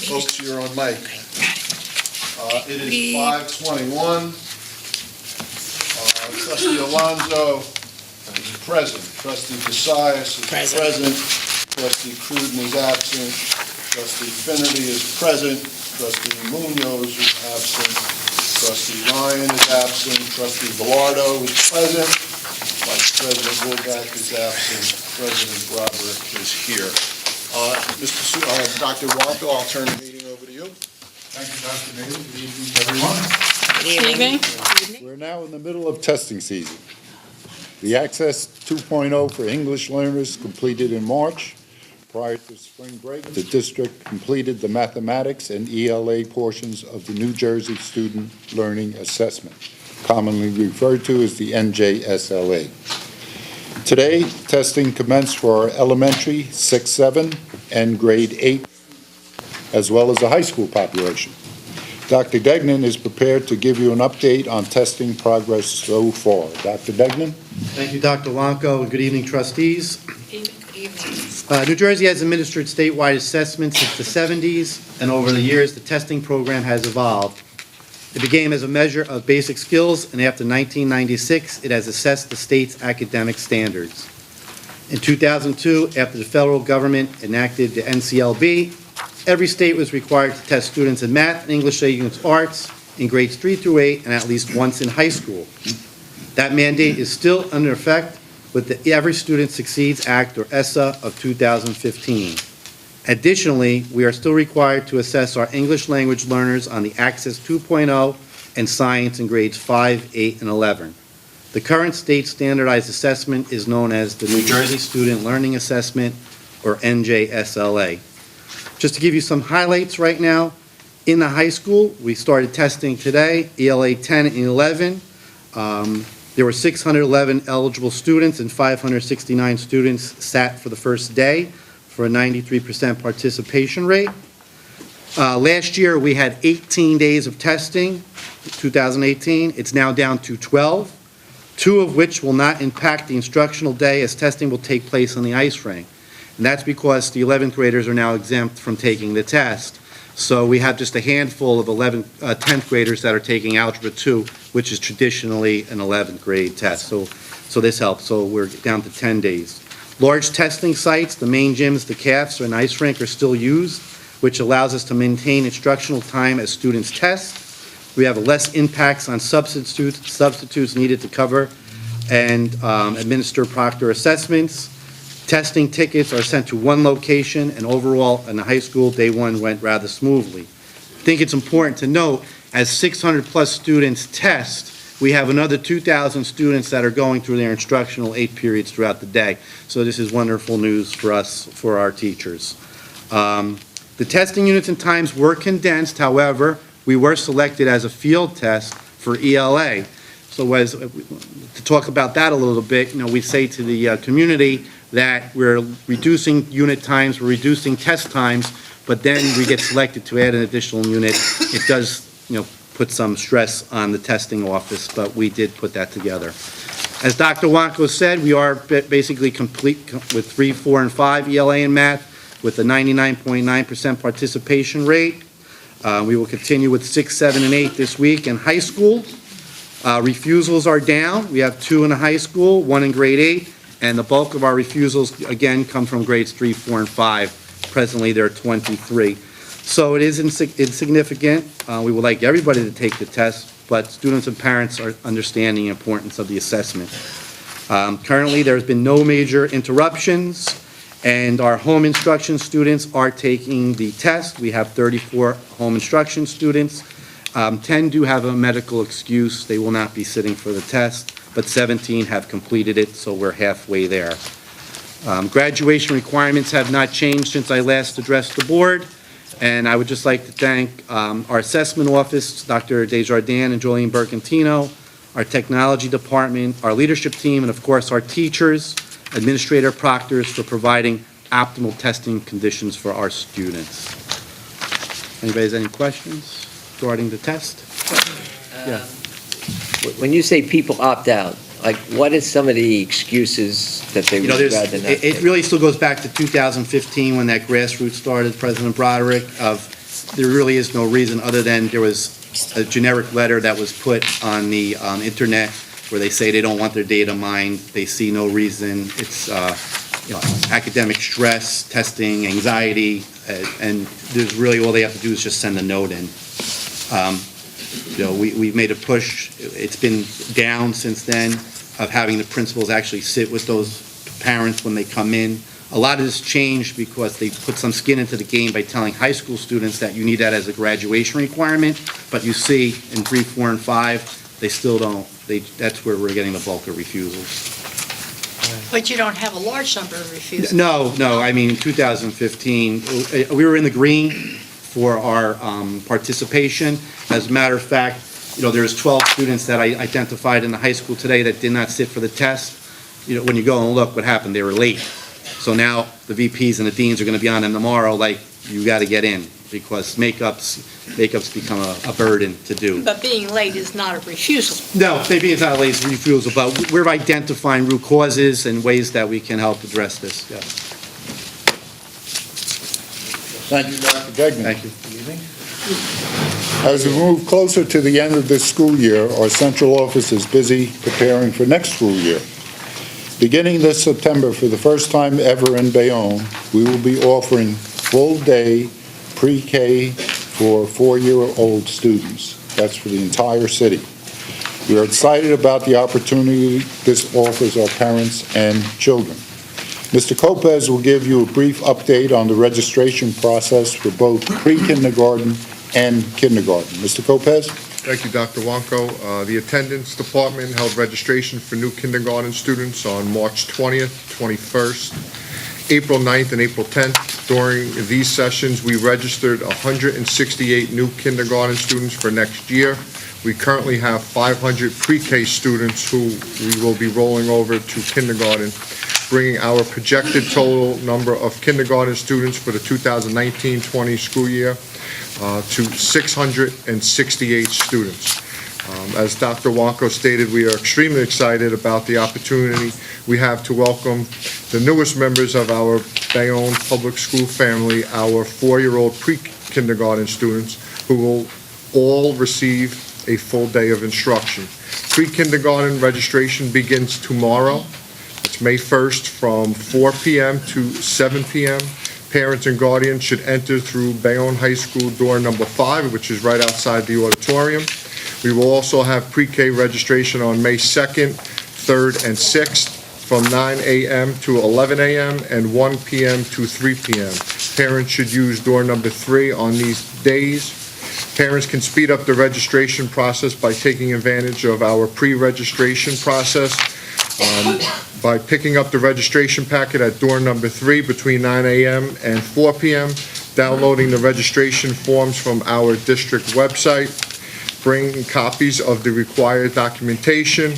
Folks, you're on mic. It is 5:21. Trustee Alonso is present. Trustee Desaias is present. Trustee Cruden is absent. Trustee Finnerty is present. Trustee Munoz is absent. Trustee Ryan is absent. Trustee Velardo is present. Vice President Woolback is absent. President Broderick is here. Dr. Walko, I'll turn the meeting over to you. Thank you, Dr. Nader. Good evening, everyone. Good evening. We're now in the middle of testing season. The Access 2.0 for English learners completed in March. Prior to spring break, the district completed the mathematics and ELA portions of the New Jersey Student Learning Assessment, commonly referred to as the NJSLA. Today, testing commenced for our elementary 6-7 and grade 8, as well as the high school population. Dr. Degnan is prepared to give you an update on testing progress so far. Dr. Degnan? Thank you, Dr. Lonko, and good evening, trustees. Good evening. New Jersey has administered statewide assessment since the 70s, and over the years, the testing program has evolved. It began as a measure of basic skills, and after 1996, it has assessed the state's academic standards. In 2002, after the federal government enacted the NCLB, every state was required to test students in math and English language arts in grades 3 through 8 and at least once in high school. That mandate is still under effect with the Every Student Succeeds Act, or ESSA, of 2015. Additionally, we are still required to assess our English language learners on the Access 2.0 and science in grades 5, 8, and 11. The current state standardized assessment is known as the New Jersey Student Learning Assessment, or NJSLA. Just to give you some highlights right now, in the high school, we started testing today, ELA 10 and 11. There were 611 eligible students and 569 students sat for the first day for a 93% participation rate. Last year, we had 18 days of testing, 2018. It's now down to 12, 2 of which will not impact the instructional day as testing will take place on the ice rink. And that's because the 11th graders are now exempt from taking the test. So we have just a handful of 10th graders that are taking Algebra 2, which is traditionally an 11th grade test. So this helps. So we're down to 10 days. Large testing sites, the main gyms, the CAFs, and ice rink are still used, which allows us to maintain instructional time as students test. We have less impacts on substitutes needed to cover and administer proctor assessments. Testing tickets are sent to one location, and overall in the high school, day one went rather smoothly. I think it's important to note, as 600 plus students test, we have another 2,000 students that are going through their instructional 8 periods throughout the day. So this is wonderful news for us, for our teachers. The testing units and times were condensed. However, we were selected as a field test for ELA. So to talk about that a little bit, we say to the community that we're reducing unit times, we're reducing test times, but then we get selected to add an additional unit. It does, put some stress on the testing office, but we did put that together. As Dr. Wanko said, we are basically complete with 3, 4, and 5 ELA in math with a 99.9% participation rate. We will continue with 6, 7, and 8 this week in high school. Refusals are down. We have 2 in the high school, 1 in grade 8, and the bulk of our refusals, again, come from grades 3, 4, and 5. Presently, there are 23. So it is insignificant. We would like everybody to take the test, but students and parents are understanding the importance of the assessment. Currently, there's been no major interruptions, and our home instruction students are taking the test. We have 34 home instruction students. 10 do have a medical excuse. They will not be sitting for the test, but 17 have completed it, so we're halfway there. Graduation requirements have not changed since I last addressed the board, and I would just like to thank our assessment office, Dr. Desjardins and Jolene Bercantino, our technology department, our leadership team, and of course our teachers, administrator proctors for providing optimal testing conditions for our students. Anybody has any questions regarding the test? Yeah. When you say people opt out, like what is some of the excuses that they would rather not it take? really still goes back to 2015 when that grassroots started, President Broderick, of there really is no reason other than there was a generic letter that was put on the internet where they say they don't want their data mined. They see no reason. It's academic stress, testing, anxiety, and there's really all they have to do is just send a note in. We've made a push. It's been down since then of having the principals actually sit with those parents when they come in. A lot of this changed because they put some skin into the game by telling high school students that you need that as a graduation requirement, but you see in 3, 4, and 5, they still don't. That's where we're getting the bulk of refusals. But you don't have a large number of refusals. No, I mean, in 2015, we were in the green for our participation. As a matter of fact, there's 12 students that I identified in the high school today that did not sit for the test. When you go and look what happened, they were late. So now the VPs and the deans are going to be on them tomorrow, like, you got to get in, because makeup's become a burden to do. But being late is not a refusal. No, maybe it's not a late refusal, but we're identifying root causes and ways that we can help address this, yes. Thank you, Dr. Degnan. Thank you. As we move closer to the end of this school year, our central office is busy preparing for next school year. Beginning this September, for the first time ever in Bayonne, we will be offering full-day pre-K for 4-year-old students. That's for the entire city. We are excited about the opportunity this offers our parents and children. Mr. Lopez will give you a brief update on the registration process for both pre-kindergarten and kindergarten. Mr. Lopez? Thank you, Dr. Wanko. The attendance department held registration for new kindergarten students on March 20th, 21st, April 9th, and April 10th. During these sessions, we registered 168 new kindergarten students for next year. We currently have 500 pre-K students who we will be rolling over to kindergarten, bringing our projected total number of kindergarten students for the 2019-20 school year to 668 students. As Dr. Wanko stated, we are extremely excited about the opportunity we have to welcome the newest members of our Bayonne public school family, our 4-year-old pre-kindergarten students, who will all receive a full day of instruction. Pre-kindergarten registration begins tomorrow. It's May 1st from 4 p.m. to 7 p.m. Parents and guardians should enter through Bayonne High School door number 5, which is right outside the auditorium. We will also have pre-K registration on May 2nd, 3rd, and 6th from 9 a.m. to 11 a.m. and 1 p.m. to 3 p.m. Parents should use door number 3 on these days. Parents can speed up the registration process by taking advantage of our pre-registration process by picking up the registration packet at door number 3 between 9 a.m. and 4 p.m., downloading the registration forms from our district website, bringing copies of the required documentation,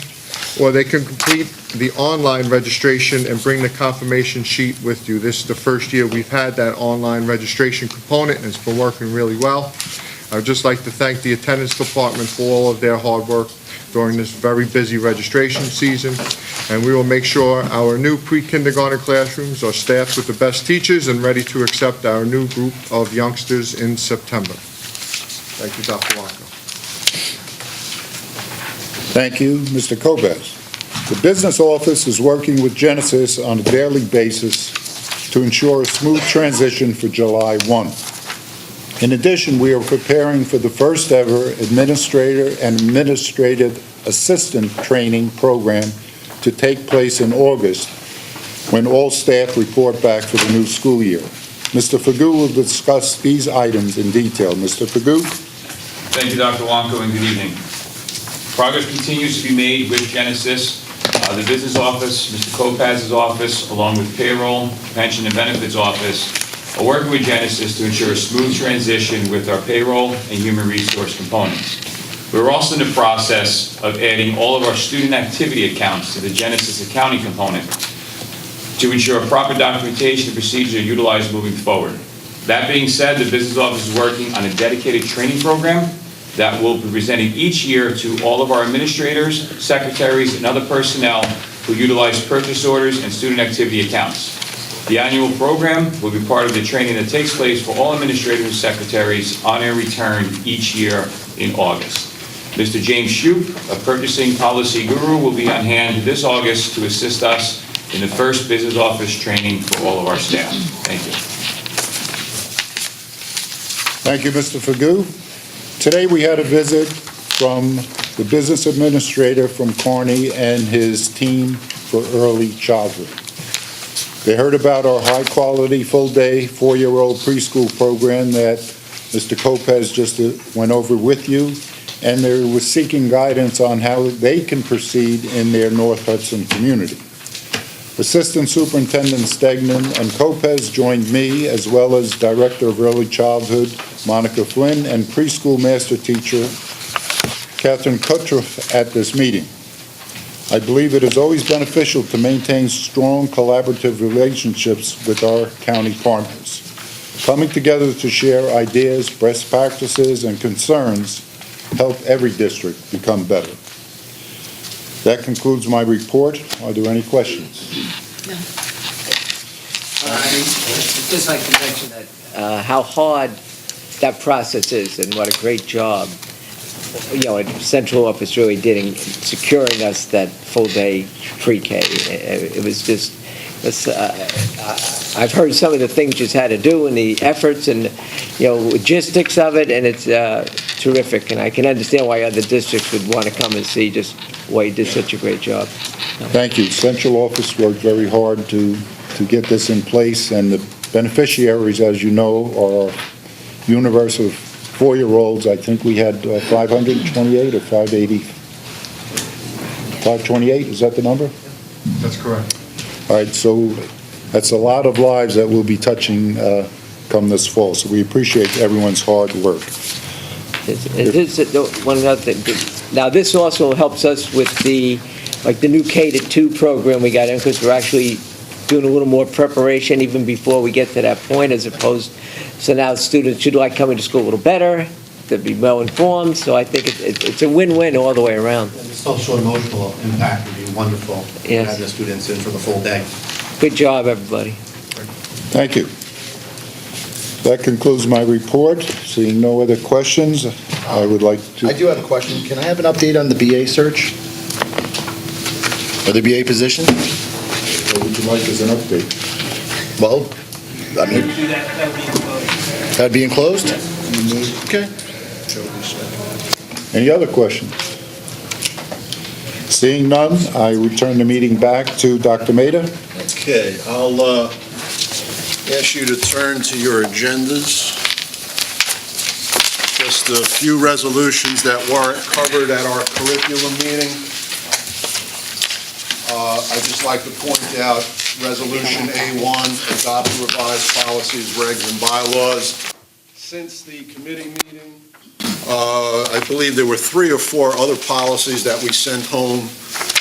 or they can complete the online registration and bring the confirmation sheet with you. This is the first year we've had that online registration component, and it's been working really well. I would just like to thank the attendance department for all of their hard work during this very busy registration season, and we will make sure our new pre-kindergarten classrooms are staffed with the best teachers and ready to accept our new group of youngsters in September. Thank you, Dr. Wanko. Thank you, Mr. Lopez. The business office is working with Genesis on a daily basis to ensure a smooth transition for July 1. In addition, we are preparing for the first ever administrator and administrative assistant training program to take place in August, when all staff report back for the new school year. Mr. Fagu will discuss these items in detail. Mr. Fagu? Thank you, Dr. Wanko, and good evening. Progress continues to be made with Genesis. The business office, Mr. Lopez's office, along with payroll, pension and benefits office, are working with Genesis to ensure a smooth transition with our payroll and human resource components. We're also in the process of adding all of our student activity accounts to the Genesis accounting component to ensure proper documentation and procedures are utilized moving forward. That being said, the business office is working on a dedicated training program that will be presented each year to all of our administrators, secretaries, and other personnel who utilize purchase orders and student activity accounts. The annual program will be part of the training that takes place for all administrators and secretaries on their return each year in August. Mr. James Shoup, a purchasing policy guru, will be on hand this August to assist us in the first business office training for all of our staff. Thank you. Thank you, Mr. Fagu. Today, we had a visit from the business administrator from Kearney and his team for early childhood. They heard about our high-quality, full-day, 4-year-old preschool program that Mr. Lopez just went over with you, and they were seeking guidance on how they can proceed in their North Hudson community. Assistant Superintendent Stegman and Lopez joined me, as well as Director of Early Childhood, Monica Flynn, and preschool master teacher, Catherine Kutroff, at this meeting. I believe it is always beneficial to maintain strong collaborative relationships with our county partners. Coming together to share ideas, best practices, and concerns help every district become better. That concludes my report. Are there any questions? I'd just like to mention that, how hard that process is and what a great job, central office really did in securing us that full-day pre-K. It was just, I've heard some of the things you had to do and the efforts and, logistics of it, and it's terrific. And I can understand why other districts would want to come and see just why you did such a great job. Thank you. Central office worked very hard to get this in place, and the beneficiaries, as you know, are a universe of 4-year-olds. I think we had 528 or 580. 528, is that the number? That's correct. All right, so that's a lot of lives that we'll be touching come this fall, so we appreciate everyone's hard work. One other thing. Now, this also helps us with the new K-2 program we got in, because we're actually doing a little more preparation even before we get to that point, as opposed, so now students should like coming to school a little better, to be well informed, so I think it's a win-win all the way around. And the social-emotional impact would be wonderful, Yes. having the students in for the full day. Good job, everybody. Thank you. That concludes my report. Seeing no other questions, I would like to... I do have a question. Can I have an update on the BA search? Or the BA position? What would you like as an update? Well, I mean, that'd be enclosed? Okay. Any other questions? Seeing none, I return the meeting back to Dr. Maida. Okay, I'll ask you to turn to your agendas. Just a few resolutions that weren't covered at our curriculum meeting. I'd just like to point out Resolution A1, adopt revised policies, regs, and bylaws. Since the committee meeting, I believe there were 3 or 4 other policies that we sent home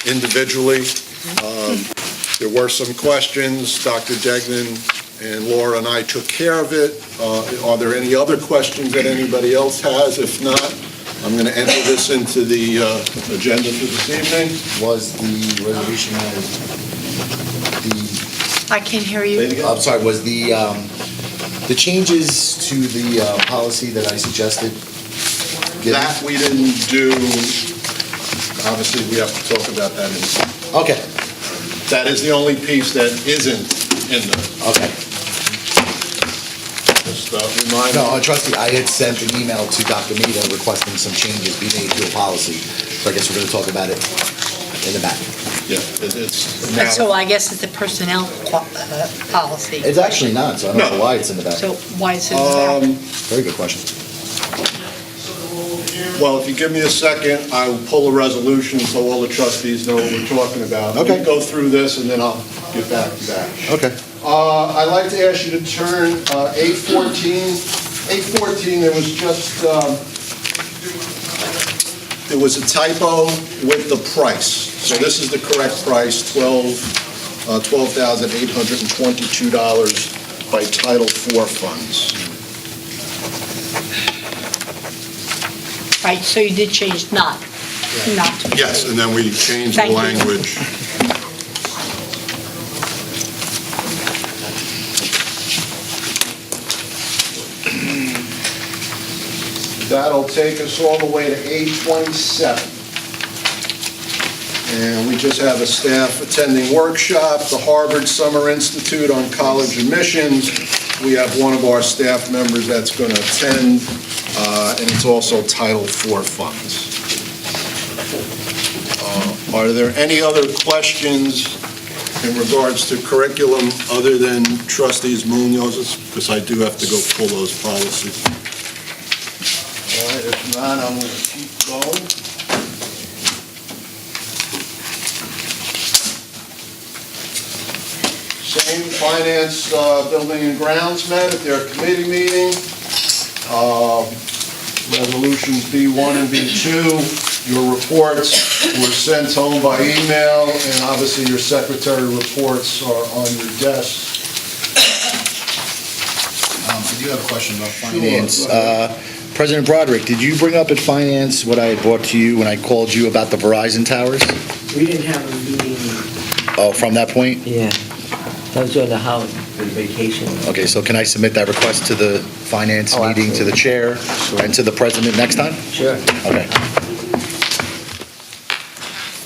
individually. There were some questions. Dr. Degnan and Laura and I took care of it. Are there any other questions that anybody else has? If not, I'm going to enter this into the agenda for this evening. Was the resolution, I can't hear you. I'm sorry, was the changes to the policy that I suggested? That we didn't do, obviously, we have to talk about that in. Okay, That is the only piece that isn't in there. okay. Just remind No, me. trustee, I had sent an email to Dr. Maida requesting some changes be made to a policy. So I guess we're going to talk about it in the back. Yeah, it's. And so I guess it's a personnel policy. It's actually not, so I don't know No. why it's in the back. So why is it in the back? Very good question. Well, if you give me a second, I will pull a resolution so all the trustees know what we're talking about. Let Okay. me go through this, and then I'll get back to that. Okay. I'd like to ask you to turn 814. 814, there was just, there was a typo with the price. So this is the correct price, $12,822 by Title IV funds. Right, so you did change not. Yes, and then we changed the Thank you. language. that'll take us all the way to 8:27. And we just have a staff attending workshop, the Harvard Summer Institute on College Admissions. We have one of our staff members that's going to attend, and it's also Title IV funds. Are there any other questions in regards to curriculum other than trustees Munoz's? Because I do have to go pull those policies. All right, if not, I'm going to keep going. Same Finance, Building and Grounds met at their committee meeting. Resolutions B1 and B2, your reports were sent home by email, and obviously your secretary reports are on your desk. I do have a question about Sure, finance. go ahead. President Broderick, did you bring up at finance what I had brought to you when I called you about the Verizon towers? We didn't have a meeting, Oh, from that point? yeah. That was during the holiday, the vacation. Okay, so can I submit that request to the finance Oh, meeting, to the chair, and to the president next time? Sure. Okay,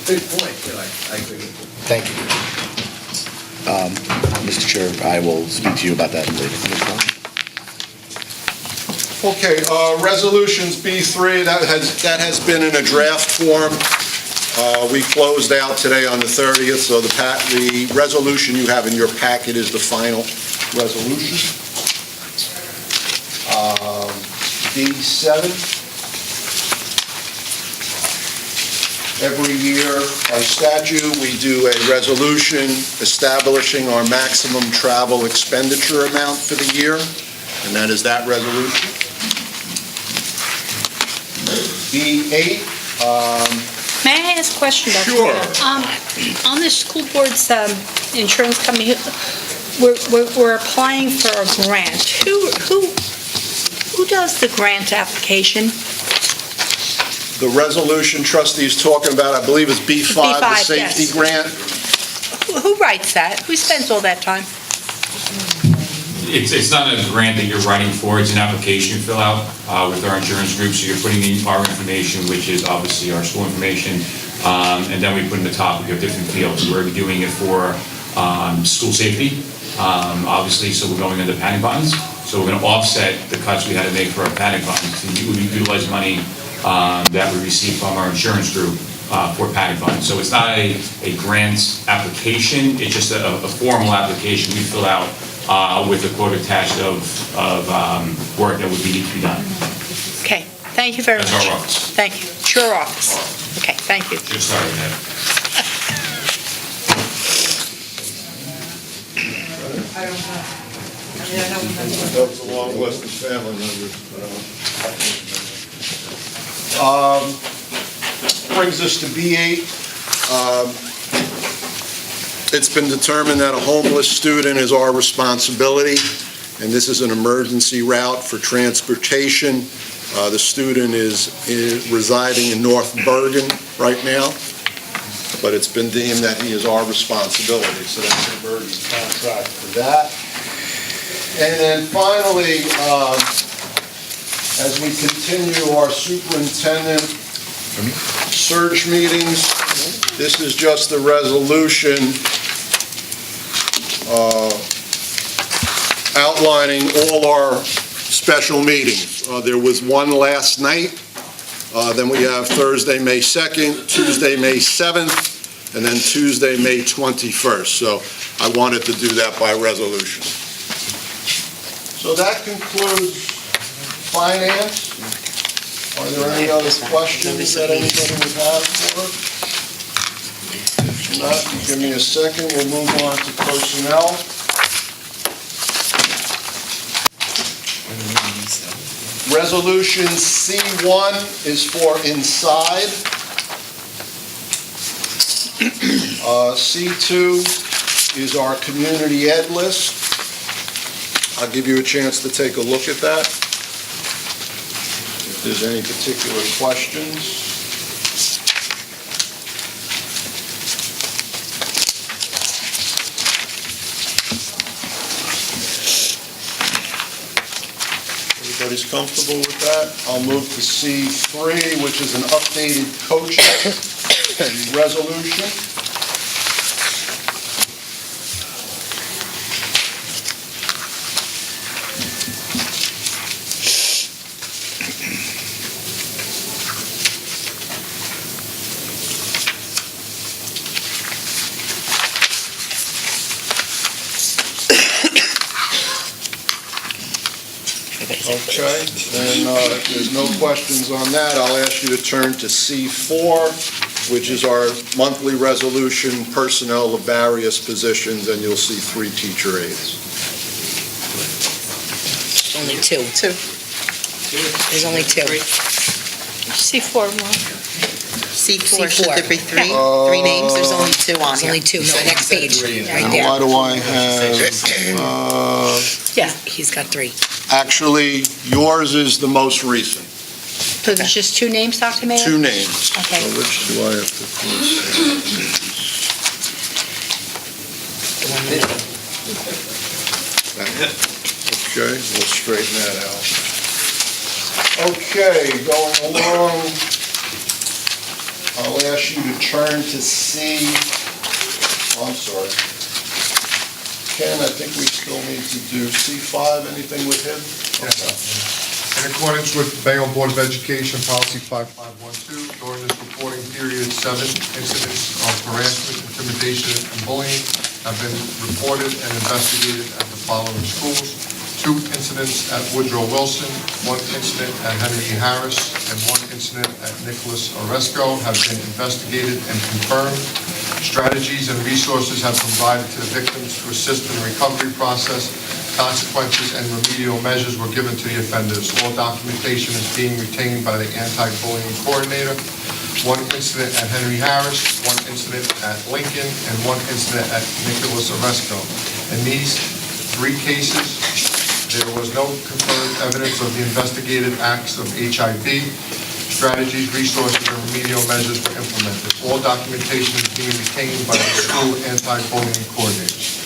Good point, too, I agree. thank you. Mr. Chair, I will speak to you about that later. Okay, resolutions B3, that has been in a draft form. We closed out today on the 30th, so the resolution you have in your packet is the final resolution. B7. Every year, by statute, we do a resolution establishing our maximum travel expenditure amount for the year, and that is that resolution. B8. May I ask a question, Dr. Sure. Rita? On the school board's insurance company, we're applying for a grant. Who does the grant application? The resolution trustees talking about, I believe, is B5, the B5, safety yes. grant. Who writes that? Who spends all that time? It's not a grant that you're writing for, it's an application you fill out with our insurance group, so you're putting in our information, which is obviously our school information, and then we put in the top, we have different fields. We're doing it for school safety, obviously, so we're going into panic buttons, so we're going to offset the cuts we had to make for our panic buttons, to utilize money that we receive from our insurance group for panic buttons. So it's not a grant application, it's just a formal application we fill out with a quote attached of work that would need to be done. Okay, thank you very much. That's our office. Thank you. It's your office. Okay, thank you. Just started that. That was a long list of family members. Brings us to B8. It's been determined that a homeless student is our responsibility, and this is an emergency route for transportation. The student is residing in North Bergen right now, but it's been deemed that he is our responsibility, so that's an emergency contract for that. And then finally, as we continue our superintendent search meetings, this is just the resolution outlining all our special meetings. There was one last night, then we have Thursday, May 2nd, Tuesday, May 7th, and then Tuesday, May 21st. So I wanted to do that by resolution. So that concludes finance. Are there any other questions that anybody would have for us? If not, give me a second, we'll move on to personnel. Resolution C1 is for inside. C2 is our community ed list. I'll give you a chance to take a look at that. If there's any particular questions. Everybody's comfortable with that? I'll move to C3, which is an updated coaching resolution. Okay, then if there's no questions on that, I'll ask you to turn to C4, which is our monthly resolution, personnel of various positions, and you'll see 3 teacher aides. Only two. There's only two. C4, Mark. C4, should there be three names? There's only two on here. Only two, no, next page, right there. Why do I have, Yeah, He's got 3. actually, yours is the most recent, so there's just 2 names, Dr. Mayor? 2 names. Okay. So which do I have to put? The one that- Okay, we'll straighten that out. Okay, going along, I'll ask you to turn to I'm sorry. Ken, I think we still need to do C5, anything with him? Okay. In accordance with Bayonne Board of Education Policy 5512, during this reporting period, 7 incidents of harassment, intimidation, and bullying have been reported and investigated at the following schools. 2 incidents at Woodrow Wilson, 1 incident at Henry E. Harris, and 1 incident at Nicholas Oresco have been investigated and confirmed. Strategies and resources have been provided to the victims to assist in the recovery process. Consequences and remedial measures were given to the offenders. All documentation is being retained by the anti-bullying coordinator. 1 incident at Henry Harris, 1 incident at Lincoln, and 1 incident at Nicholas Oresco. In these 3 cases, there was no confirmed evidence of the investigated acts of HIV. Strategies, resources, and remedial measures were implemented. All documentation is being retained by the school anti-bullying coordinators.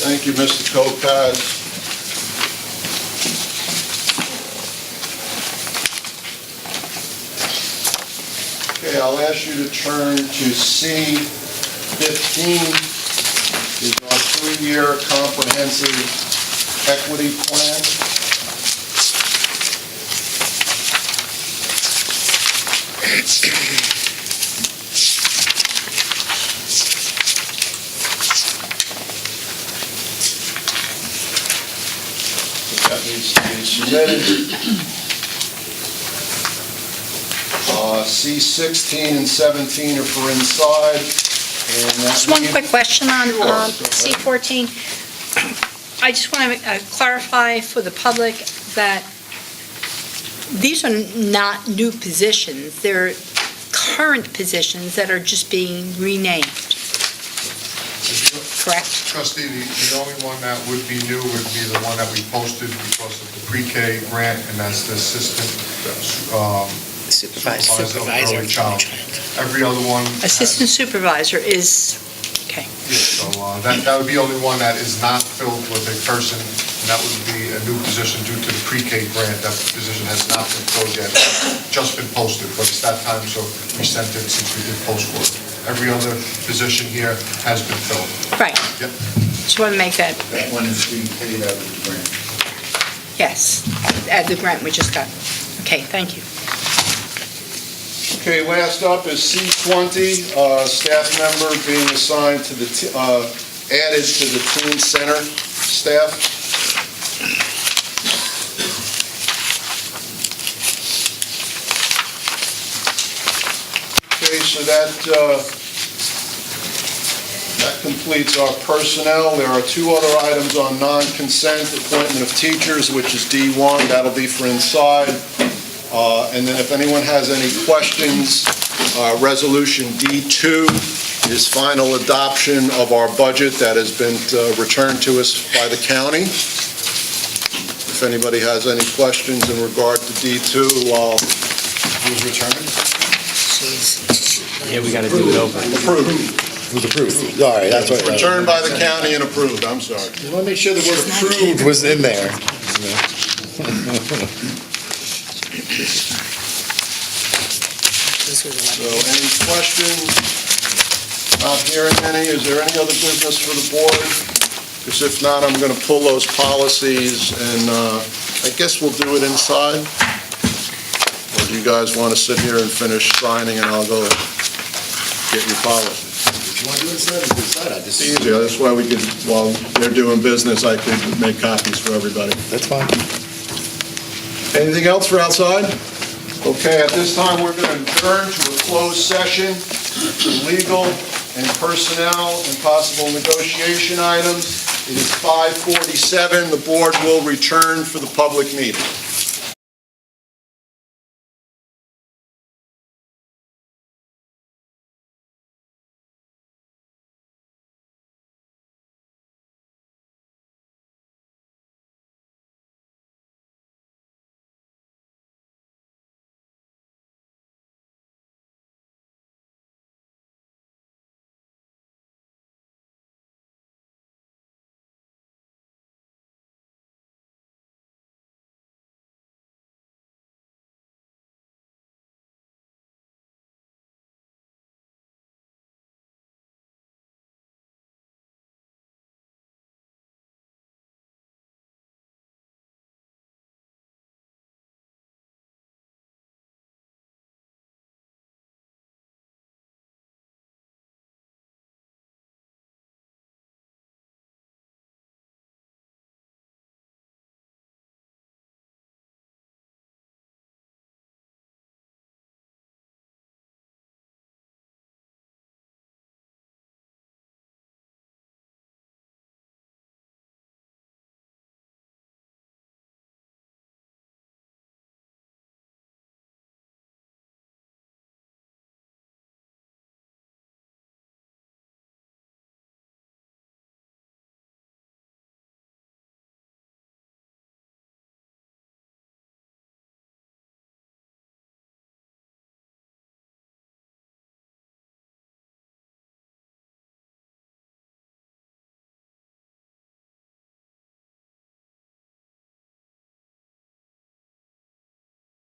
Thank you, Mr. Kopacz. Okay, I'll ask you to turn to C15, is our 3-year comprehensive equity plan. That needs to be submitted. C16 and 17 are for inside. And that Just one leaves- quick question on Sure, go ahead. C14. I just want to clarify for the public that these are not new positions. They're current positions that are just being renamed, correct? Trustee, the only one that would be new would be the one that we posted because of the pre-K grant, and that's the assistant supervisor of early child. Every other one. Assistant supervisor is, okay. So that would be the only one that is not filled with a person, and that would be a new position due to the pre-K grant. That position has not been filled yet, it's just been posted, but it's that time, so we sent it since we did post work. Every other position here has been filled. Right. Yep. Just want to make that, That one is being paid out of the grant. yes, at the grant we just got. Okay, thank you. Okay, last up is C20, staff member being assigned to the, added to the teen center staff. Okay, so that completes our personnel. There are 2 other items on non-consent, appointment of teachers, which is D1, that'll be for inside. And then if anyone has any questions, Resolution D2 is final adoption of our budget that has been returned to us by the county. If anybody has any questions in regard to D2 while it was returned. Yeah, we gotta do it over. Approved. It was approved. All right, that's what. Returned by the county and approved, I'm sorry. You want to make sure the word approved was in there. So any questions? Not hearing any. Is there any other business for the board? Because if not, I'm going to pull those policies, and I guess we'll do it inside. Or do you guys want to sit here and finish signing, and I'll go get your policies? If you want to do it inside, we do it inside. I just. It's easier. That's why we could, while they're doing business, I could make copies for everybody. That's fine. Anything else for outside? Okay, at this time, we're going to adjourn to a closed session for legal and personnel and possible negotiation items. It is 5:47. The board will return for the public meeting.